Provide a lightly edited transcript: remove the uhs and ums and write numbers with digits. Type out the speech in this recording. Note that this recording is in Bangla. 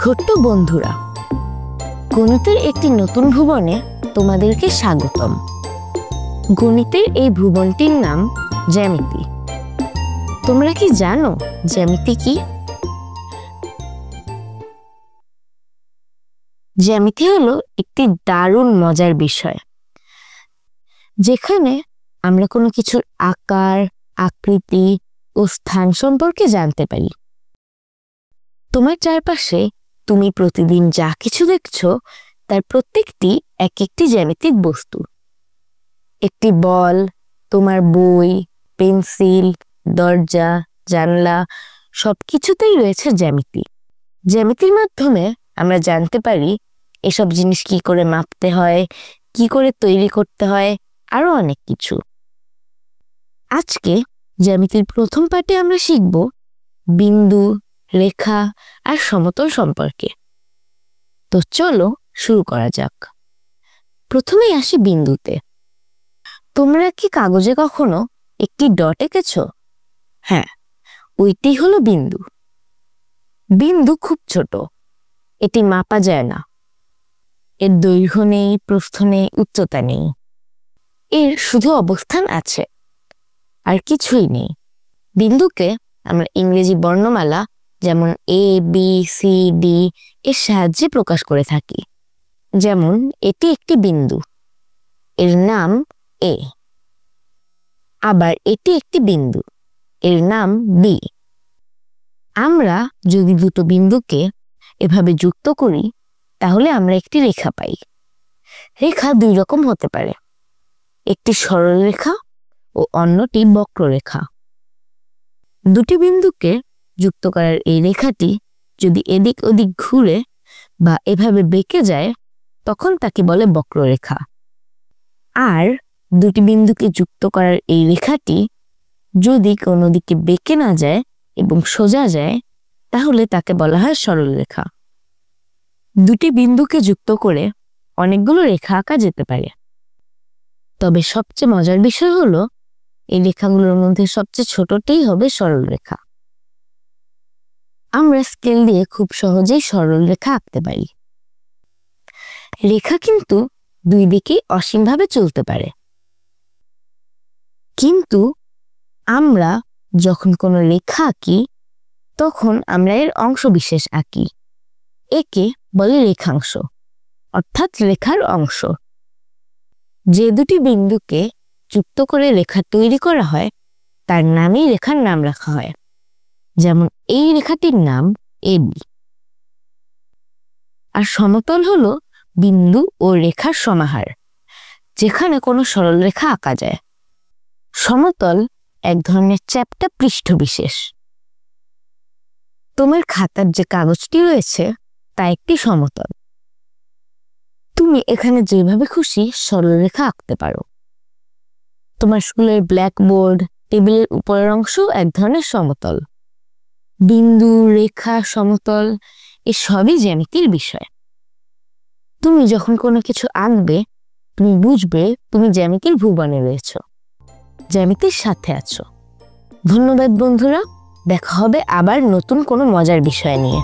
ছোট্ট বন্ধুরা, গণিতের একটি নতুন ভুবনে তোমাদেরকে স্বাগতম। গণিতের এই ভুবনটির নাম জ্যামিতি। তোমরা কি জানো জ্যামিতি কি? জ্যামিতি হলো একটি দারুণ মজার বিষয়, যেখানে আমরা কোনো কিছুর আকার, আকৃতি ও স্থান সম্পর্কে জানতে পারি। তোমার চারপাশে তুমি প্রতিদিন যা কিছু দেখছো তার প্রত্যেকটি এক একটি জ্যামিতিক বস্তু। একটি বল, তোমার বই, পেন্সিল, দরজা, জানলা সবকিছুতেই রয়েছে জ্যামিতি। জ্যামিতির মাধ্যমে আমরা জানতে পারি এসব জিনিস কি করে মাপতে হয়, কি করে তৈরি করতে হয়, আরো অনেক কিছু। আজকে জ্যামিতির প্রথম পাঠে আমরা শিখব বিন্দু, রেখা আর সমতল সম্পর্কে। তো চলো শুরু করা যাক। প্রথমেই আসি বিন্দুতে। তোমরা কি কাগজে কখনো একটি ডট এঁকেছো? হ্যাঁ, ওইটি হলো বিন্দু। বিন্দু খুব ছোট, এটি মাপা যায় না। এর দৈর্ঘ্য নেই, প্রস্থ নেই, উচ্চতা নেই। এর শুধু অবস্থান আছে, আর কিছুই নেই। বিন্দুকে আমরা ইংরেজি বর্ণমালা যেমন এ, বি, সি, ডি এর সাহায্যে প্রকাশ করে থাকি। যেমন এটি একটি বিন্দু, এর নাম এ। আবার এটি একটি বিন্দু, এর নাম বি। আমরা যদি দুটো বিন্দুকে এভাবে যুক্ত করি তাহলে আমরা একটি রেখা পাই। রেখা দুই রকম হতে পারে, একটি সরল রেখা ও অন্যটি বক্ররেখা। দুটি বিন্দুকে যুক্ত করার এই রেখাটি যদি এদিক ওদিক ঘুরে বা এভাবে বেঁকে যায় তখন তাকে বলে বক্ররেখা। আর দুটি বিন্দুকে যুক্ত করার এই রেখাটি যদি কোনো দিকে বেঁকে না যায় এবং সোজা যায় তাহলে তাকে বলা হয় সরল রেখা। দুটি বিন্দুকে যুক্ত করে অনেকগুলো রেখা আঁকা যেতে পারে, তবে সবচেয়ে মজার বিষয় হলো এই রেখাগুলোর মধ্যে সবচেয়ে ছোটটাই হবে সরল রেখা। আমরা স্কেল দিয়ে খুব সহজেই সরল রেখা আঁকতে পারি। রেখা কিন্তু দুই দিকেই অসীমভাবে চলতে পারে, কিন্তু আমরা যখন কোনো রেখা আঁকি তখন আমরা এর অংশ বিশেষ আঁকি। একে বলে রেখাংশ, অর্থাৎ রেখার অংশ। যে দুটি বিন্দুকে যুক্ত করে রেখা তৈরি করা হয় তার নামেই রেখার নাম রাখা হয়। যেমন এই রেখাটির নাম এবি। আর সমতল হলো বিন্দু ও রেখার সমাহার, যেখানে কোনো সরল রেখা আঁকা যায়। সমতল এক ধরনের চ্যাপ্টা পৃষ্ঠ বিশেষ। তোমার খাতার যে কাগজটি রয়েছে তা একটি সমতল। তুমি এখানে যেভাবে খুশি সরল রেখা আঁকতে পারো। তোমার স্কুলের ব্ল্যাকবোর্ড, টেবিলের উপরের অংশ এক ধরনের সমতল। বিন্দু, রেখা, সমতল এসবই জ্যামিতির বিষয়। তুমি যখন কোনো কিছু আঁকবে তুমি বুঝবে তুমি জ্যামিতির ভুবনে রয়েছো, জ্যামিতির সাথে আছো। ধন্যবাদ বন্ধুরা, দেখা হবে আবার নতুন কোনো মজার বিষয় নিয়ে।